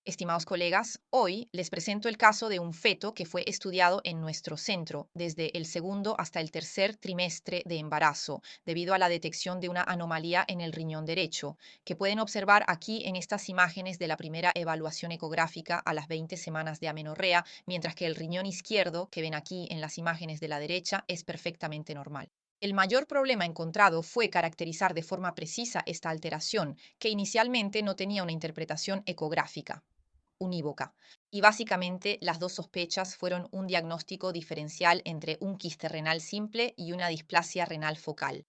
Estimados colegas, hoy les presento el caso de un feto que fue estudiado en nuestro centro desde el segundo hasta el tercer trimestre de embarazo, debido a la detección de una anomalía en el riñón derecho, que pueden observar aquí en estas imágenes de la primera evaluación ecográfica a las 20 semanas de amenorrea, mientras que el riñón izquierdo, que ven aquí en las imágenes de la derecha, es perfectamente normal. El mayor problema encontrado fue caracterizar de forma precisa esta alteración, que inicialmente no tenía una interpretación ecográfica unívoca. Y básicamente las dos sospechas fueron un diagnóstico diferencial entre un quiste renal simple y una displasia renal focal.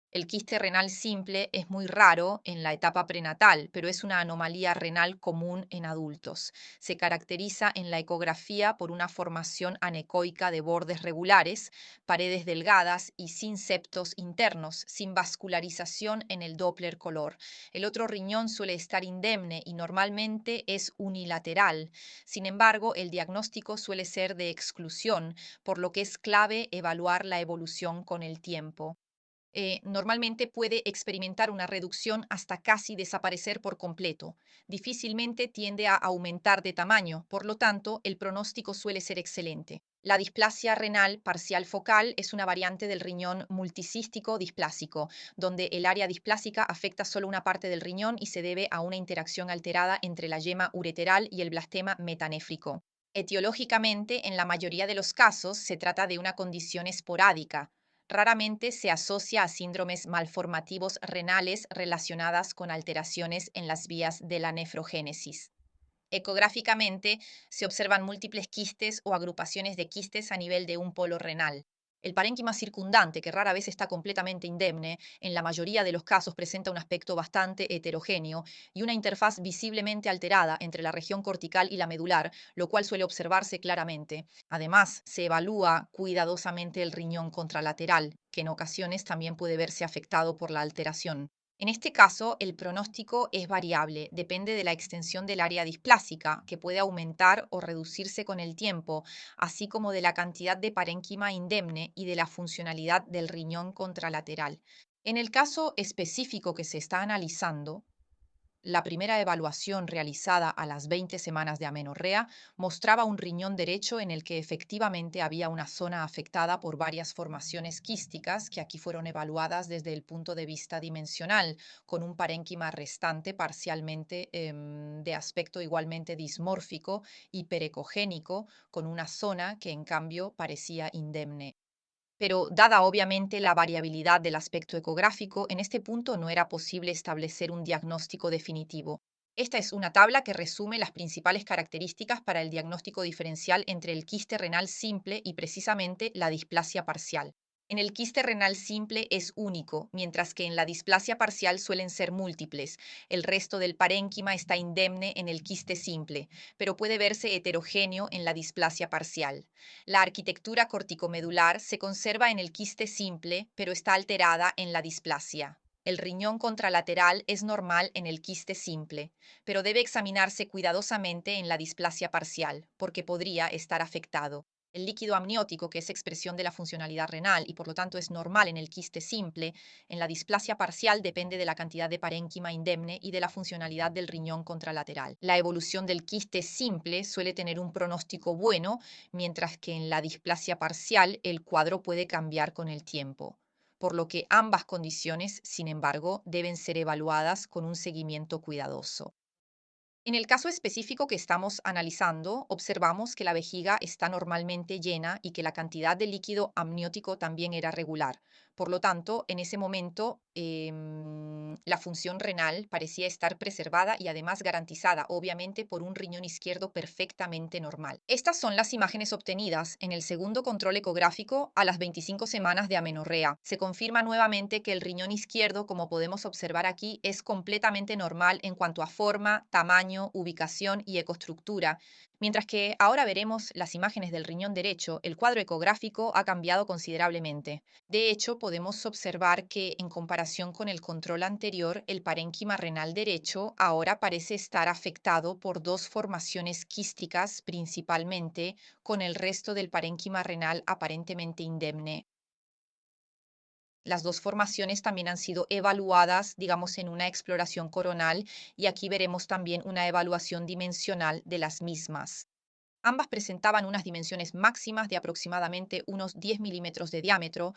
El quiste renal simple es muy raro en la etapa prenatal, pero es una anomalía renal común en adultos. Se caracteriza en la ecografía por una formación anecoica de bordes regulares, paredes delgadas y sin septos internos, sin vascularización en el Doppler color. El otro riñón suele estar indemne y normalmente es unilateral. Sin embargo, el diagnóstico suele ser de exclusión, por lo que es clave evaluar la evolución con el tiempo. Normalmente puede experimentar una reducción hasta casi desaparecer por completo. Difícilmente tiende a aumentar de tamaño, por lo tanto, el pronóstico suele ser excelente. La displasia renal parcial focal es una variante del riñón multicístico displásico, donde el área displásica afecta solo una parte del riñón y se debe a una interacción alterada entre la yema ureteral y el blastema metanéfrico. Etiológicamente, en la mayoría de los casos, se trata de una condición esporádica. Raramente se asocia a síndromes malformativos renales relacionadas con alteraciones en las vías de la nefrogénesis. Ecográficamente se observan múltiples quistes o agrupaciones de quistes a nivel de un polo renal. El parénquima circundante, que rara vez está completamente indemne, en la mayoría de los casos presenta un aspecto bastante heterogéneo y una interfaz visiblemente alterada entre la región cortical y la medular, lo cual suele observarse claramente. Además, se evalúa cuidadosamente el riñón contralateral, que en ocasiones también puede verse afectado por la alteración. En este caso, el pronóstico es variable, depende de la extensión del área displásica, que puede aumentar o reducirse con el tiempo, así como de la cantidad de parénquima indemne y de la funcionalidad del riñón contralateral. En el caso específico que se está analizando, la primera evaluación realizada a las 20 semanas de amenorrea mostraba un riñón derecho en el que efectivamente había una zona afectada por varias formaciones quísticas que aquí fueron evaluadas desde el punto de vista dimensional, con un parénquima restante parcialmente de aspecto igualmente dismórfico y perecogénico, con una zona que en cambio parecía indemne. Pero dada obviamente la variabilidad del aspecto ecográfico, en este punto no era posible establecer un diagnóstico definitivo. Esta es una tabla que resume las principales características para el diagnóstico diferencial entre el quiste renal simple y precisamente la displasia parcial. En el quiste renal simple es único, mientras que en la displasia parcial suelen ser múltiples. El resto del parénquima está indemne en el quiste simple, pero puede verse heterogéneo en la displasia parcial. La arquitectura corticomedular se conserva en el quiste simple, pero está alterada en la displasia. El riñón contralateral es normal en el quiste simple, pero debe examinarse cuidadosamente en la displasia parcial, porque podría estar afectado. El líquido amniótico, que es expresión de la funcionalidad renal y por lo tanto es normal en el quiste simple, en la displasia parcial depende de la cantidad de parénquima indemne y de la funcionalidad del riñón contralateral. La evolución del quiste simple suele tener un pronóstico bueno, mientras que en la displasia parcial el cuadro puede cambiar con el tiempo, por lo que ambas condiciones, sin embargo, deben ser evaluadas con un seguimiento cuidadoso. En el caso específico que estamos analizando, observamos que la vejiga está normalmente llena y que la cantidad de líquido amniótico también era regular. Por lo tanto, en ese momento, la función renal parecía estar preservada y además garantizada, obviamente, por un riñón izquierdo perfectamente normal. Estas son las imágenes obtenidas en el segundo control ecográfico a las 25 semanas de amenorrea. Se confirma nuevamente que el riñón izquierdo, como podemos observar aquí, es completamente normal en cuanto a forma, tamaño, ubicación y ecoestructura. Mientras que ahora veremos las imágenes del riñón derecho, el cuadro ecográfico ha cambiado considerablemente. De hecho, podemos observar que en comparación con el control anterior, el parénquima renal derecho ahora parece estar afectado por dos formaciones quísticas principalmente, con el resto del parénquima renal aparentemente indemne. Las dos formaciones también han sido evaluadas, digamos, en una exploración coronal y aquí veremos también una evaluación dimensional de las mismas. Ambas presentaban unas dimensiones máximas de aproximadamente unos 10 milímetros de diámetro,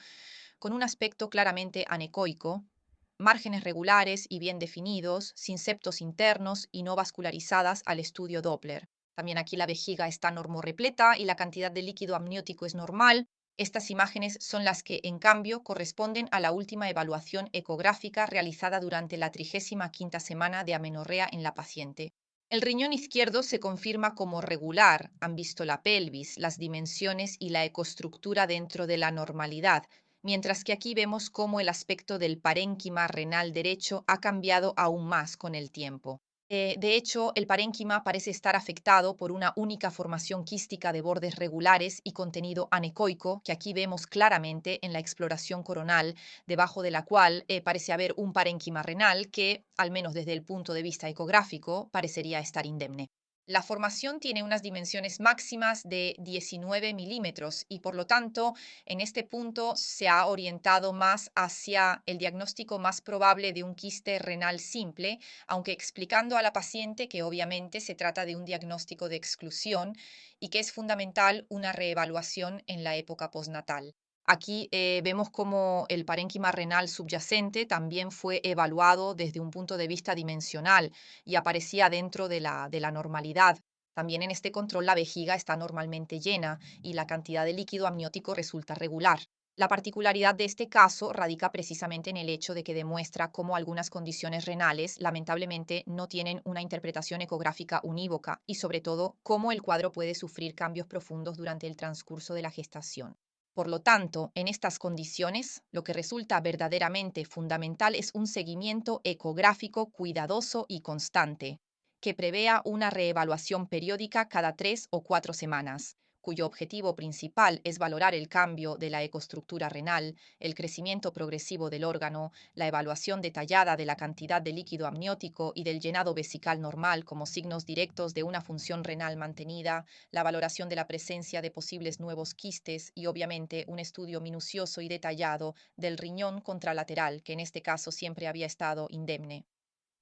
con un aspecto claramente anecoico, márgenes regulares y bien definidos, sin septos internos y no vascularizadas al estudio Doppler. También aquí la vejiga está normorrepleta y la cantidad de líquido amniótico es normal. Estas imágenes son las que, en cambio, corresponden a la última evaluación ecográfica realizada durante la 35ª semana de amenorrea en la paciente. El riñón izquierdo se confirma como regular. Han visto la pelvis, las dimensiones y la ecoestructura dentro de la normalidad, mientras que aquí vemos cómo el aspecto del parénquima renal derecho ha cambiado aún más con el tiempo. De hecho, el parénquima parece estar afectado por una única formación quística de bordes regulares y contenido anecoico, que aquí vemos claramente en la exploración coronal, debajo de la cual parece haber un parénquima renal que, al menos desde el punto de vista ecográfico, parecería estar indemne. La formación tiene unas dimensiones máximas de 19 milímetros y por lo tanto en este punto se ha orientado más hacia el diagnóstico más probable de un quiste renal simple, aunque explicando a la paciente que obviamente se trata de un diagnóstico de exclusión y que es fundamental una reevaluación en la época postnatal. Aquí vemos cómo el parénquima renal subyacente también fue evaluado desde un punto de vista dimensional y aparecía dentro de la normalidad. También en este control la vejiga está normalmente llena y la cantidad de líquido amniótico resulta regular. La particularidad de este caso radica precisamente en el hecho de que demuestra cómo algunas condiciones renales lamentablemente no tienen una interpretación ecográfica unívoca y sobre todo cómo el cuadro puede sufrir cambios profundos durante el transcurso de la gestación. Por lo tanto, en estas condiciones, lo que resulta verdaderamente fundamental es un seguimiento ecográfico cuidadoso y constante, que prevea una reevaluación periódica cada 3 o 4 semanas, cuyo objetivo principal es valorar el cambio de la ecoestructura renal, el crecimiento progresivo del órgano, la evaluación detallada de la cantidad de líquido amniótico y del llenado vesical normal como signos directos de una función renal mantenida, la valoración de la presencia de posibles nuevos quistes y obviamente un estudio minucioso y detallado del riñón contralateral, que en este caso siempre había estado indemne.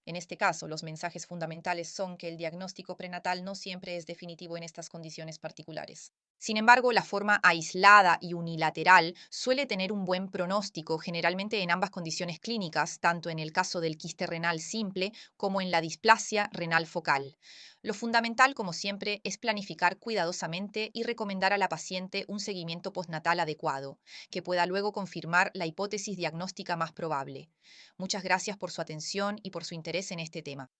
En este caso, los mensajes fundamentales son que el diagnóstico prenatal no siempre es definitivo en estas condiciones particulares. Sin embargo, la forma aislada y unilateral suele tener un buen pronóstico, generalmente en ambas condiciones clínicas, tanto en el caso del quiste renal simple como en la displasia renal focal. Lo fundamental, como siempre, es planificar cuidadosamente y recomendar a la paciente un seguimiento postnatal adecuado, que pueda luego confirmar la hipótesis diagnóstica más probable. Muchas gracias por su atención y por su interés en este tema.